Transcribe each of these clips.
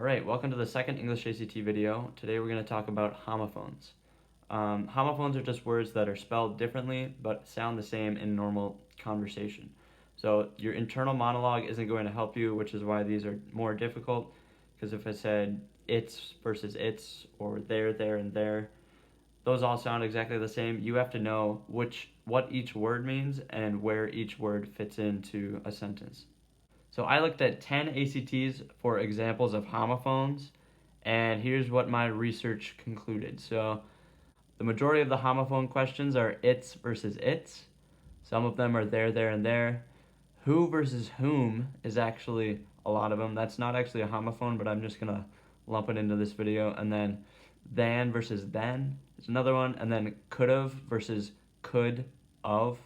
Alright, welcome to the second English ACT video. Today we're going to talk about homophones. Homophones are just words that are spelled differently but sound the same in normal conversation. So your internal monologue isn't going to help you, which is why these are more difficult, because if I said it's versus its or there, and there, those all sound exactly the same. You have to know what each word means and where each word fits into a sentence. So I looked at 10 ACTs for examples of homophones, and here's what my research concluded. So the majority of the homophone questions are it's versus its. Some of them are there, and there. Who versus whom is actually a lot of them. That's not actually a homophone, but I'm just going to lump it into this video. And then than versus then is another one. And then could've versus could of,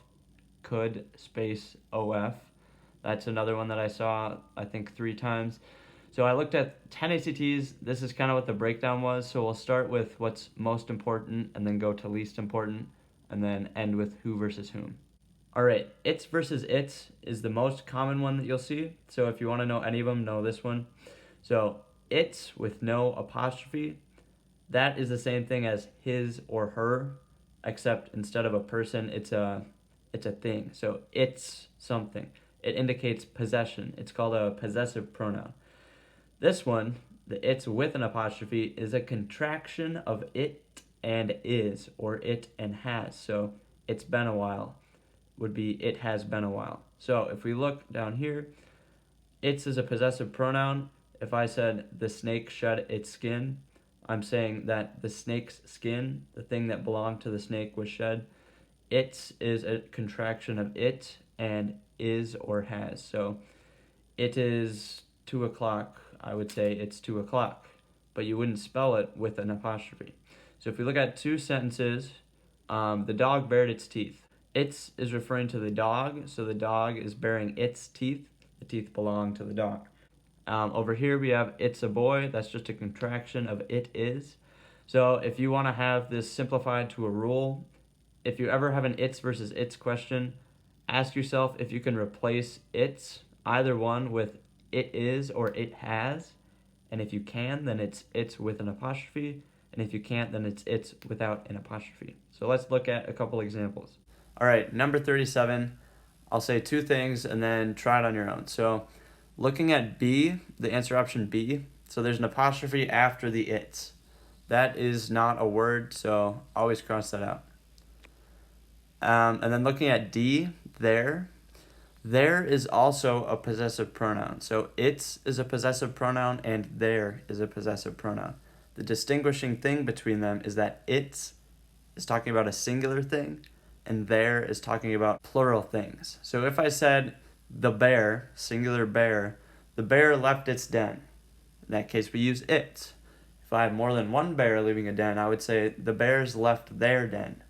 could space OF. That's another one that I saw, I think, 3 times. So I looked at 10 ACTs. This is kind of what the breakdown was. So we'll start with what's most important and then go to least important and then end with who versus whom. All right, it's versus its is the most common one that you'll see. So if you want to know any of them, know this one. So it's with no apostrophe, that is the same thing as his or her, except instead of a person, it's a thing. So it's something. It indicates possession. It's called a possessive pronoun. This one, the it's with an apostrophe, is a contraction of it and is, or it and has. So it's been a while would be it has been a while. So if we look down here, it's is a possessive pronoun. If I said the snake shed its skin, I'm saying that the snake's skin, the thing that belonged to the snake, was shed. It's is a contraction of it and is or has. So it is 2 o'clock. I would say it's 2 o'clock, but you wouldn't spell it with an apostrophe. So if we look at 2 sentences, the dog bared its teeth. It's is referring to the dog, so the dog is baring its teeth. The teeth belong to the dog. Over here we have it's a boy. That's just a contraction of it is. So if you want to have this simplified to a rule, if you ever have an it's versus its question, ask yourself if you can replace it's, either one, with it is or it has. And if you can, then it's with an apostrophe. And if you can't, then it's without an apostrophe. So let's look at a couple examples. All right, number 37. I'll say 2 things and then try it on your own. So looking at B, the answer option B, so there's an apostrophe after the it's. That is not a word, so always cross that out. And then looking at D, there is also a possessive pronoun. So it's is a possessive pronoun and there is a possessive pronoun. The distinguishing thing between them is that it's is talking about a singular thing and there is talking about plural things. So if I said the bear, singular bear, the bear left its den. In that case, we use it. If I have more than one bear leaving a den, I would say the bears left their den.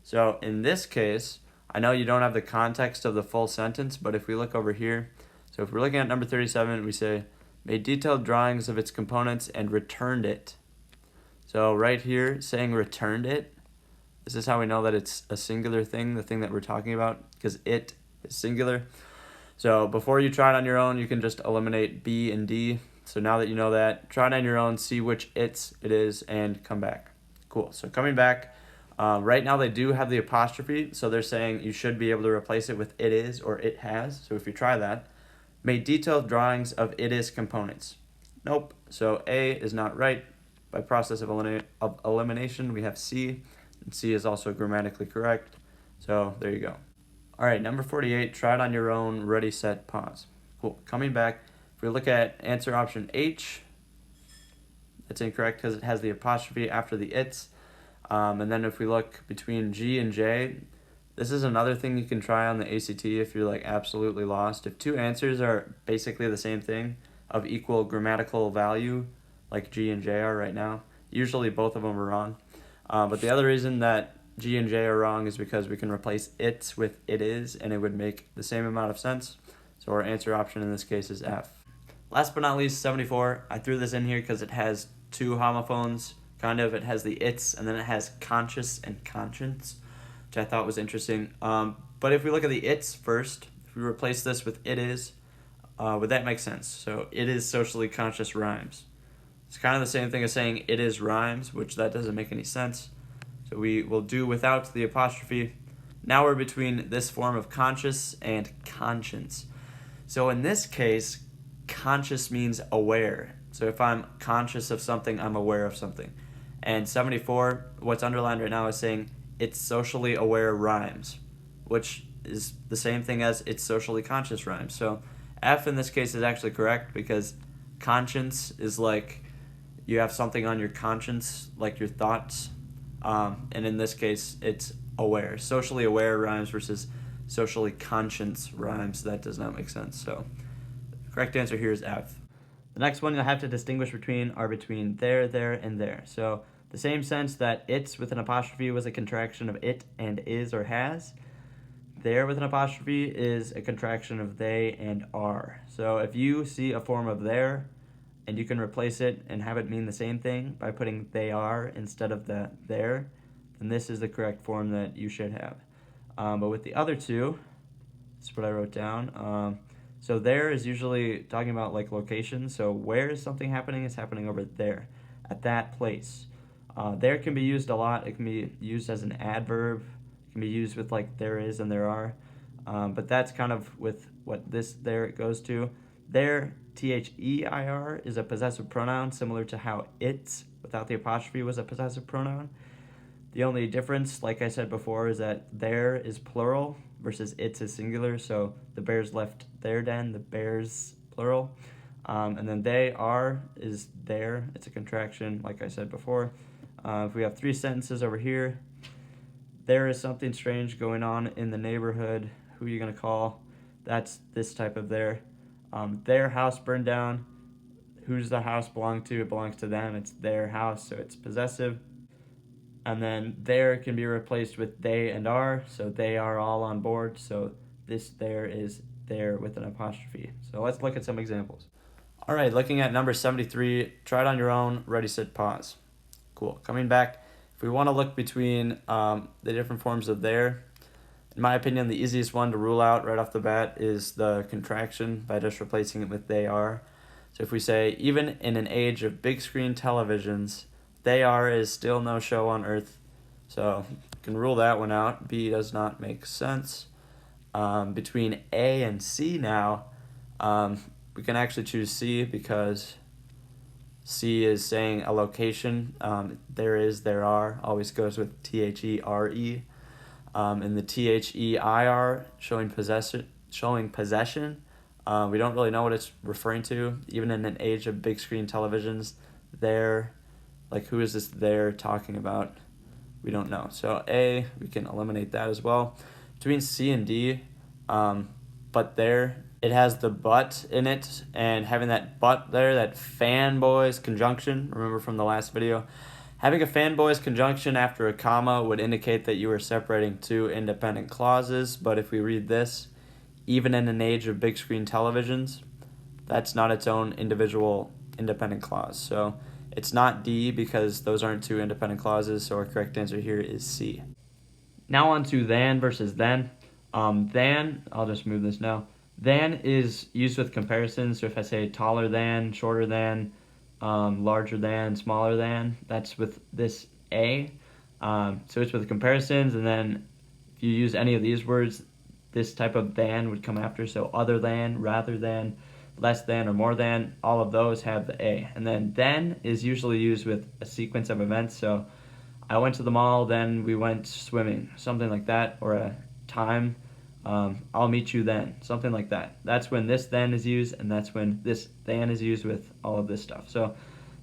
So in this case, I know you don't have the context of the full sentence, but if we look over here, so if we're looking at number 37, we say, made detailed drawings of its components and returned it. So right here, saying returned it, this is how we know that it's a singular thing, the thing that we're talking about, because it is singular. So before you try it on your own, you can just eliminate B and D. So now that you know that, try it on your own, see which it is, and come back. Cool. So coming back, right now they do have the apostrophe, so they're saying you should be able to replace it with it is or it has. So if you try that, made detailed drawings of it is components. Nope. So A is not right. By process of elimination, we have C, and C is also grammatically correct. So there you go. All right, number 48, try it on your own, ready, set, pause. Cool. Coming back, if we look at answer option H, it's incorrect because it has the apostrophe after the it's. And then if we look between G and J, this is another thing you can try on the ACT if you're like absolutely lost. If 2 answers are basically the same thing of equal grammatical value, like G and J are right now, usually both of them are wrong. But the other reason that G and J are wrong is because we can replace it's with it is, and it would make the same amount of sense. So our answer option in this case is F. Last but not least, 74. I threw this in here because it has 2 homophones. Kind of, it has the it's, and then it has conscious and conscience, which I thought was interesting. But if we look at the it's first, if we replace this with it is, would that make sense? So it is socially conscious rhymes. It's kind of the same thing as saying it is rhymes, which that doesn't make any sense. So we will do without the apostrophe. Now we're between this form of conscious and conscience. So in this case, conscious means aware. So if I'm conscious of something, I'm aware of something. And 74, what's underlined right now is saying it's socially aware rhymes, which is the same thing as it's socially conscious rhymes. So F in this case is actually correct because conscience is like you have something on your conscience, like your thoughts. And in this case, it's aware. Socially aware rhymes versus socially conscious rhymes. That does not make sense. So the correct answer here is F. The next one you'll have to distinguish between are between there, and there. So the same sense that it's with an apostrophe was a contraction of it and is or has. There with an apostrophe is a contraction of they and are. So if you see a form of there and you can replace it and have it mean the same thing by putting they are instead of the there, then this is the correct form that you should have. But with the other two, this is what I wrote down. So there is usually talking about like location. So where is something happening? It's happening over there, at that place. There can be used a lot. It can be used as an adverb. It can be used with like there is and there are. But that's kind of with what this there it goes to. There, their, is a possessive pronoun, similar to how it's, without the apostrophe, was a possessive pronoun. The only difference, like I said before, is that there is plural versus it's is singular. So the bears left their den, the bears plural. And then they are is there. It's a contraction, like I said before. If we have three sentences over here, there is something strange going on in the neighborhood. Who are you going to call? That's this type of there. Their house burned down. Who's the house belong to? It belongs to them. It's their house, so it's possessive. And then there can be replaced with they and are, so they are all on board. So this there is there with an apostrophe. So let's look at some examples. All right, looking at number 73, try it on your own, ready, set, pause. Cool. Coming back, if we want to look between the different forms of there, in my opinion, the easiest one to rule out right off the bat is the contraction by just replacing it with they are. So if we say, even in an age of big screen televisions, they are is still no show on earth. So you can rule that one out. B does not make sense. Between A and C now, we can actually choose C because C is saying a location. There is, there are, always goes with THERE. And the THEIR showing possession. We don't really know what it's referring to. Even in an age of big screen televisions, there, like who is this there talking about? We don't know. So A, we can eliminate that as well. Between C and D, but there, it has the but in it, and having that but there, that fanboys conjunction, remember from the last video, having a fanboys conjunction after a comma would indicate that you were separating two independent clauses, but if we read this, even in an age of big screen televisions, that's not its own individual independent clause. So it's not D because those aren't two independent clauses, so our correct answer here is C. Now on to than versus then. Than, I'll just move this now. Than is used with comparisons, so if I say taller than, shorter than, larger than, smaller than, that's with this A. So it's with comparisons, and then if you use any of these words, this type of than would come after, so other than, rather than, less than, or more than, all of those have the A. And then is usually used with a sequence of events, so I went to the mall, then we went swimming, something like that, or a time. I'll meet you then, something like that. That's when this then is used, and that's when this than is used with all of this stuff. So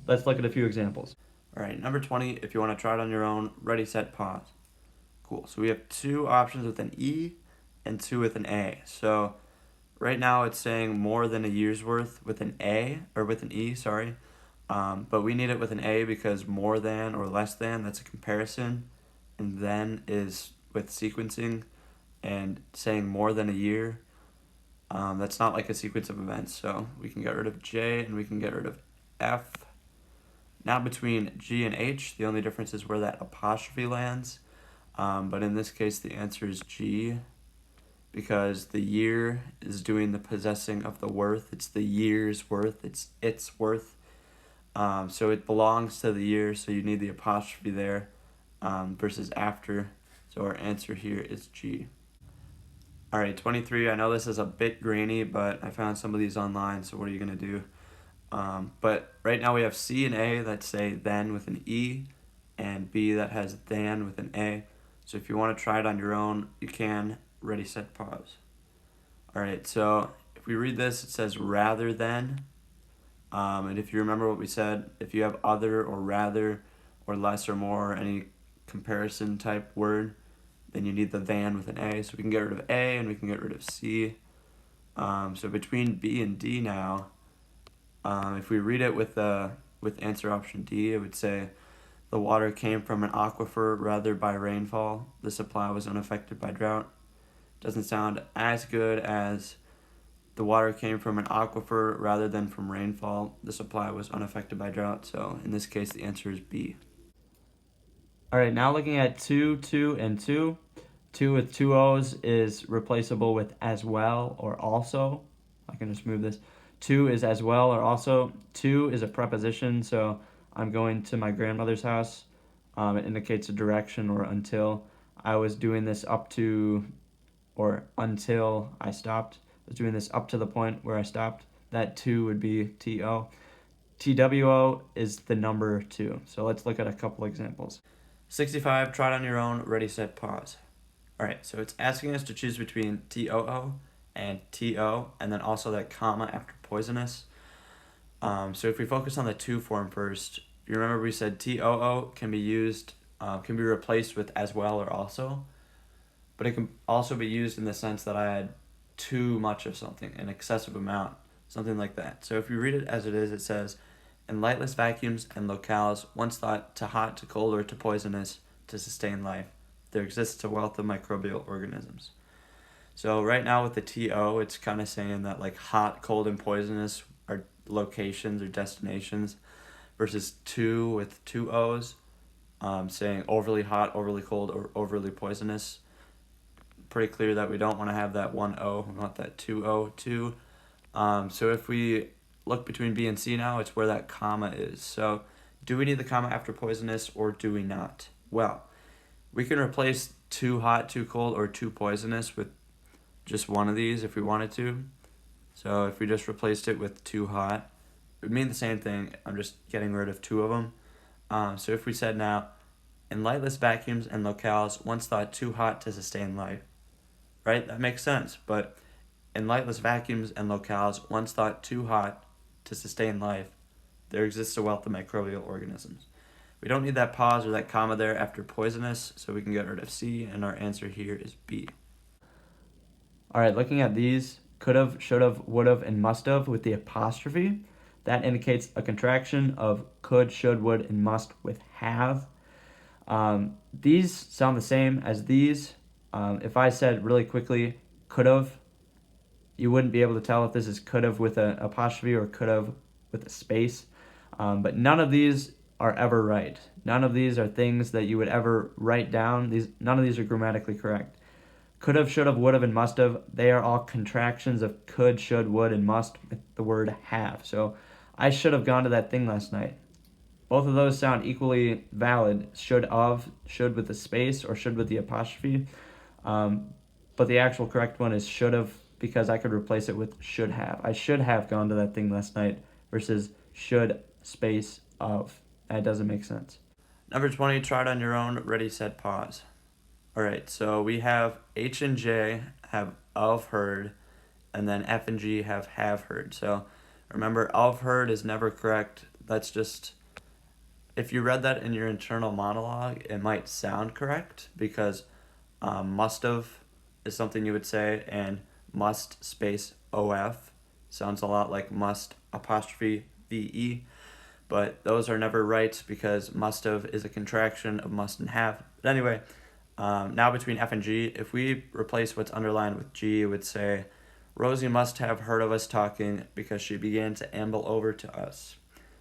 let's look at a few examples. All right, number 20, if you want to try it on your own, ready, set, pause. Cool, so we have two options with an E and two with an A. So right now it's saying more than a year's worth with an A, or with an E, sorry. But we need it with an A because more than or less than, that's a comparison. And then is with sequencing. And saying more than a year, that's not like a sequence of events. So we can get rid of J and we can get rid of F. Now between G and H, the only difference is where that apostrophe lands. But in this case, the answer is G because the year is doing the possessing of the worth. It's the year's worth. It's worth. So it belongs to the year, so you need the apostrophe there, versus after. So our answer here is G. All right, 23. I know this is a bit grainy, but I found some of these online, so what are you going to do? But right now we have C and A that say then with an E, and B that has than with an A. So if you want to try it on your own, you can. Ready, set, pause. All right, so if we read this, it says rather than. And if you remember what we said, if you have other or rather or less or more or any comparison type word, then you need the than with an A. So we can get rid of A and we can get rid of C. So between B and D now, if we read it with answer option D, it would say the water came from an aquifer rather by rainfall. The supply was unaffected by drought. Doesn't sound as good as the water came from an aquifer rather than from rainfall. The supply was unaffected by drought. So in this case, the answer is B. All right, now looking at 2, 2, and 2. 2 with two O's is replaceable with as well or also. I can just move this. 2 is as well or also. 2 is a preposition, so I'm going to my grandmother's house. It indicates a direction or until. I was doing this up to or until I stopped. I was doing this up to the point where I stopped. That 2 would be TO. TWO is the number 2. So let's look at a couple examples. 65, try it on your own, ready, set, pause. All right, so it's asking us to choose between TOO and TO, and then also that comma after poisonous. So if we focus on the to form first, you remember we said TOO can be used, can be replaced with as well or also, but it can also be used in the sense that I had too much of something, an excessive amount, something like that. So if you read it as it is, it says, in lightless vacuums and locales, once thought to hot, to cold, or to poisonous, to sustain life, there exists a wealth of microbial organisms. So right now with the TO, it's kind of saying that like hot, cold, and poisonous are locations or destinations, versus to with two O's, saying overly hot, overly cold, or overly poisonous. Pretty clear that we don't want to have that one O, we want that two O, two. So if we look between B and C now, it's where that comma is. So do we need the comma after poisonous or do we not? Well, we can replace too hot, too cold, or too poisonous with just one of these if we wanted to. So if we just replaced it with too hot, it would mean the same thing. I'm just getting rid of two of them. So if we said now, in lightless vacuums and locales, once thought too hot to sustain life, right? That makes sense. But in lightless vacuums and locales, once thought too hot to sustain life, there exists a wealth of microbial organisms. We don't need that pause or that comma there after poisonous, so we can get rid of C, and our answer here is B. All right, looking at these, could have, should have, would have, and must have with the apostrophe, that indicates a contraction of could, should, would, and must with have. These sound the same as these. If I said really quickly, could have, you wouldn't be able to tell if this is could have with an apostrophe or could have with a space. But none of these are ever right. None of these are things that you would ever write down. None of these are grammatically correct. Could have, should have, would have, and must have, they are all contractions of could, should, would, and must with the word have. So I should have gone to that thing last night. Both of those sound equally valid. Should with the space or should with the apostrophe. But the actual correct one is should have, because I could replace it with should have. I should have gone to that thing last night versus should space of. That doesn't make sense. Number 20, try it on your own. Ready, set, pause. All right, so we have H and J have of heard, and then F and G have heard. So remember, of heard is never correct. That's just, if you read that in your internal monologue, it might sound correct because must have is something you would say, and must space OF sounds a lot like must apostrophe VE, but those are never right because must have is a contraction of must and have. But anyway, now between F and G, if we replace what's underlined with G, it would say, Rosie must have heard of us talking because she began to amble over to us.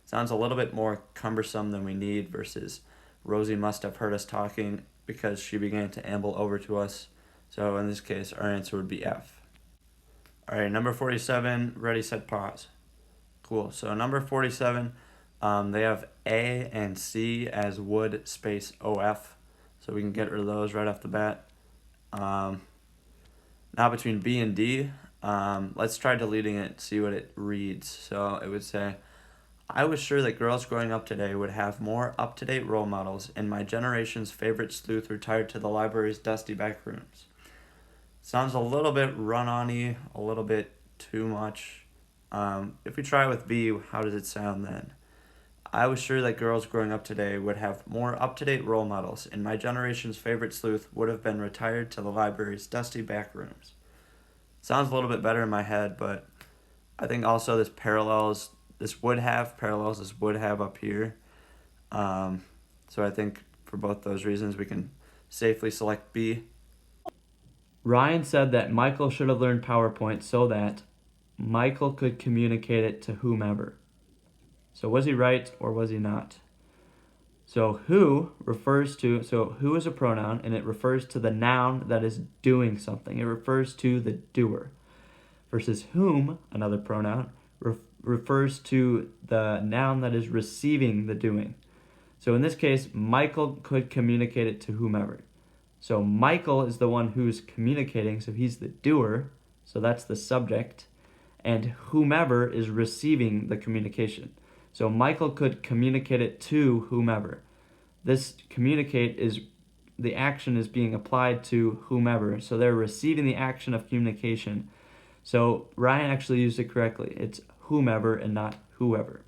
Sounds a little bit more cumbersome than we need versus Rosie must have heard us talking because she began to amble over to us. So in this case, our answer would be F. All right, number 47, ready, set, pause. Cool. So number 47, They have A and C as would space OF, so we can get rid of those right off the bat. Now between B and D, let's try deleting it, see what it reads. So it would say, I was sure that girls growing up today would have more up-to-date role models, and my generation's favorite sleuth retired to the library's dusty back rooms. Sounds a little bit run-on-y, a little bit too much. If we try with B, how does it sound then? I was sure that girls growing up today would have more up-to-date role models, and my generation's favorite sleuth would have been retired to the library's dusty back rooms. Sounds a little bit better in my head, but I think also this parallels this would have up here. So I think for both those reasons we can safely select B. Ryan said that Michael should have learned PowerPoint so that Michael could communicate it to whomever. So was he right or was he not? So who is a pronoun, and it refers to the noun that is doing something. It refers to the doer. Versus whom, another pronoun, refers to the noun that is receiving the doing. So in this case, Michael could communicate it to whomever. So Michael is the one who's communicating, so he's the doer, so that's the subject, and whomever is receiving the communication. So Michael could communicate it to whomever. This communicate is, the action is being applied to whomever, so they're receiving the action of communication. So Ryan actually used it correctly. It's whomever and not whoever.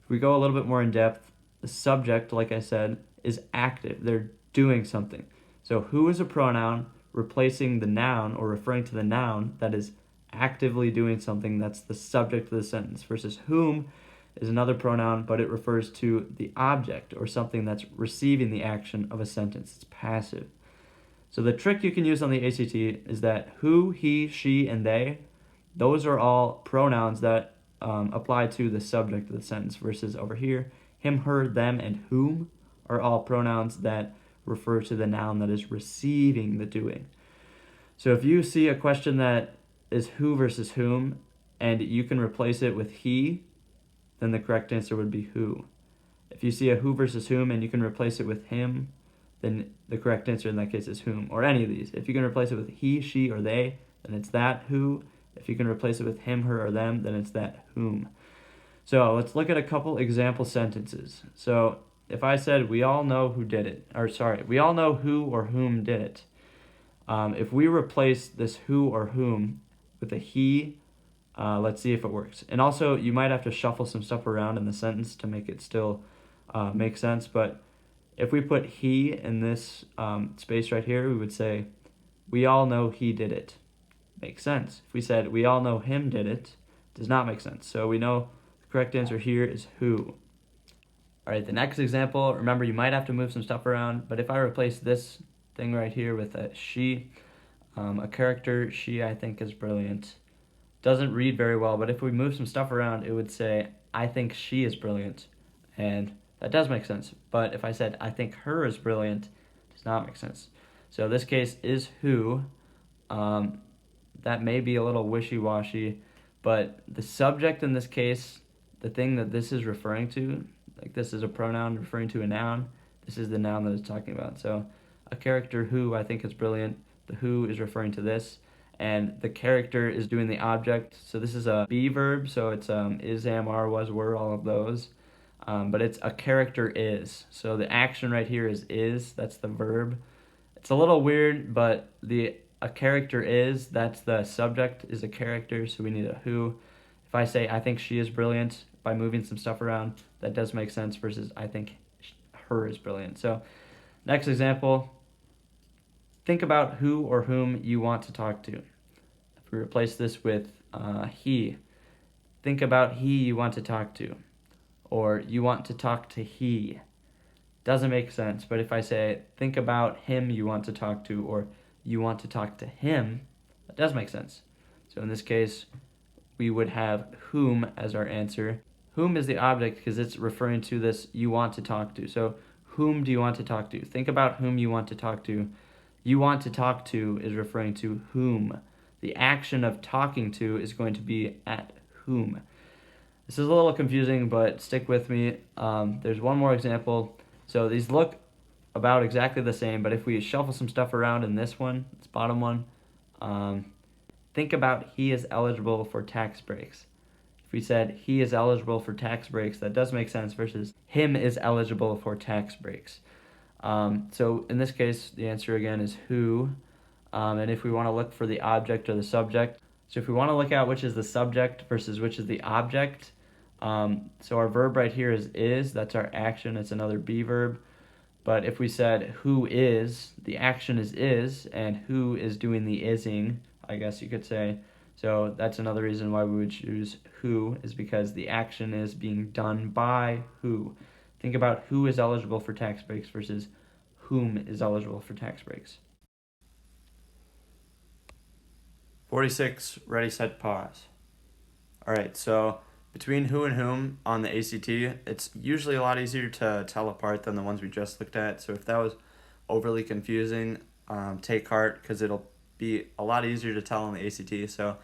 If we go a little bit more in depth, the subject, like I said, is active. They're doing something. So who is a pronoun replacing the noun or referring to the noun that is actively doing something. That's the subject of the sentence. Versus whom is another pronoun, but it refers to the object or something that's receiving the action of a sentence. It's passive. So the trick you can use on the ACT is that who, he, she, and they, those are all pronouns that apply to the subject of the sentence. Versus over here, him, her, them, and whom are all pronouns that refer to the noun that is receiving the doing. So if you see a question that is who versus whom, and you can replace it with he, then the correct answer would be who. If you see a who versus whom and you can replace it with him, then the correct answer in that case is whom, or any of these. If you can replace it with he, she, or they, then it's that who. If you can replace it with him, her, or them, then it's that whom. So let's look at a couple example sentences. So if I said, we all know who did it, we all know who or whom did it. If we replace this who or whom with a he, let's see if it works. And also, you might have to shuffle some stuff around in the sentence to make it still make sense. But if we put he in this space right here, we would say, we all know he did it. Makes sense. If we said, we all know him did it, does not make sense. So we know the correct answer here is who. All right, the next example, remember you might have to move some stuff around, but if I replace this thing right here with a she, a character, she I think is brilliant. Doesn't read very well, but if we move some stuff around, it would say, I think she is brilliant. And that does make sense. But if I said, I think her is brilliant, it does not make sense. So this case is who. That may be a little wishy-washy, but the subject in this case, the thing that this is referring to, like this is a pronoun referring to a noun, this is the noun that it's talking about. So a character who I think is brilliant, the who is referring to this, and the character is doing the object. So this is a be verb, so it's is, am, are, was, were, all of those. But it's a character is. So the action right here is, that's the verb. It's a little weird, but a character is, that's the subject is a character, so we need a who. If I say, I think she is brilliant, by moving some stuff around, that does make sense, versus I think her is brilliant. So next example, think about who or whom you want to talk to. If we replace this with he, think about he you want to talk to, or you want to talk to he. Doesn't make sense, but if I say, think about him you want to talk to, or you want to talk to him, that does make sense. So in this case, we would have whom as our answer. Whom is the object because it's referring to this you want to talk to. So whom do you want to talk to? Think about whom you want to talk to. You want to talk to is referring to whom. The action of talking to is going to be at whom. This is a little confusing, but stick with me. There's one more example. So these look about exactly the same, but if we shuffle some stuff around in this one, this bottom one, um, think about he is eligible for tax breaks. If we said he is eligible for tax breaks, that does make sense versus him is eligible for tax breaks. So in this case, the answer again is who. And if we want to look for the object or the subject, so if we want to look at which is the subject versus which is the object, so our verb right here is, that's our action, it's another be verb. But if we said who is, the action is, and who is doing the ising, I guess you could say. So that's another reason why we would choose who, is because the action is being done by who. Think about who is eligible for tax breaks versus whom is eligible for tax breaks. 46, ready, set, pause. All right, so between who and whom on the ACT, it's usually a lot easier to tell apart than the ones we just looked at. So if that was overly confusing, take heart, because it'll be a lot easier to tell on the ACT. So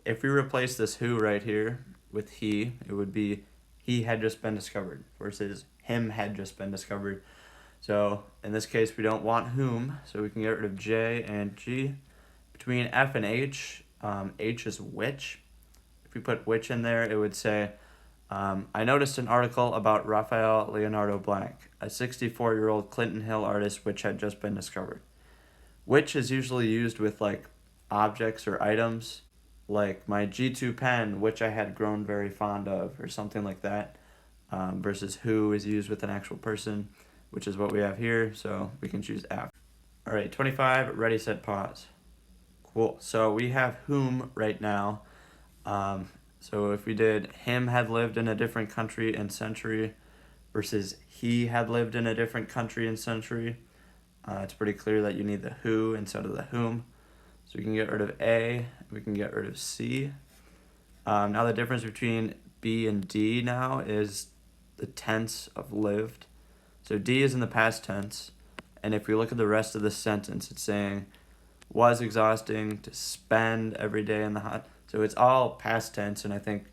if we replace this who right here with he, it would be he had just been discovered versus him had just been discovered. So in this case, we don't want whom, so we can get rid of J and G. Between F and H is which. If we put which in there, it would say, I noticed an article about Raphael Leonardo Blank, a 64-year-old Clinton Hill artist which had just been discovered. Which is usually used with like objects or items, like my G2 pen, which I had grown very fond of, or something like that, versus who is used with an actual person, which is what we have here, so we can choose F. All right, 25, ready, set, pause. Cool. So we have whom right now. So if we did him had lived in a different country and century versus he had lived in a different country and century, it's pretty clear that you need the who instead of the whom. So we can get rid of A, we can get rid of C. Now the difference between B and D now is the tense of lived. So D is in the past tense, and if we look at the rest of the sentence, it's saying was exhausting to spend every day in the hot. So it's all past tense, and I think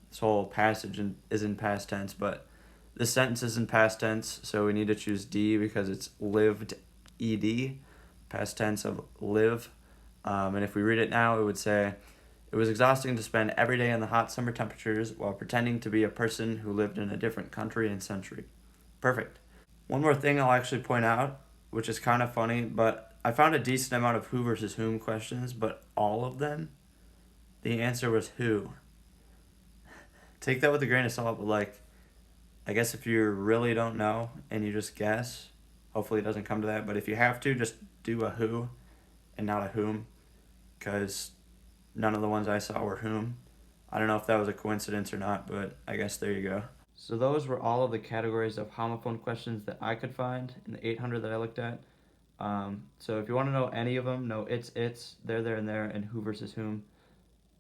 this whole passage is in past tense, but this sentence is in past tense, so we need to choose D because it's lived, ed, past tense of live. And if we read it now, it would say, it was exhausting to spend every day in the hot summer temperatures while pretending to be a person who lived in a different country and century. Perfect. One more thing I'll actually point out, which is kind of funny, but I found a decent amount of who versus whom questions, but all of them, the answer was who. Take that with a grain of salt, but like, I guess if you really don't know and you just guess, hopefully it doesn't come to that, but if you have to, just do a who and not a whom, because none of the ones I saw were whom. I don't know if that was a coincidence or not, but I guess there you go. So those were all of the categories of homophone questions that I could find in the 800 that I looked at. So if you want to know any of them, know it's, there, and there, and who versus whom.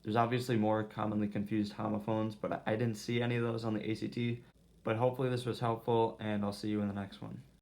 There's obviously more commonly confused homophones, but I didn't see any of those on the ACT. But hopefully this was helpful, and I'll see you in the next one.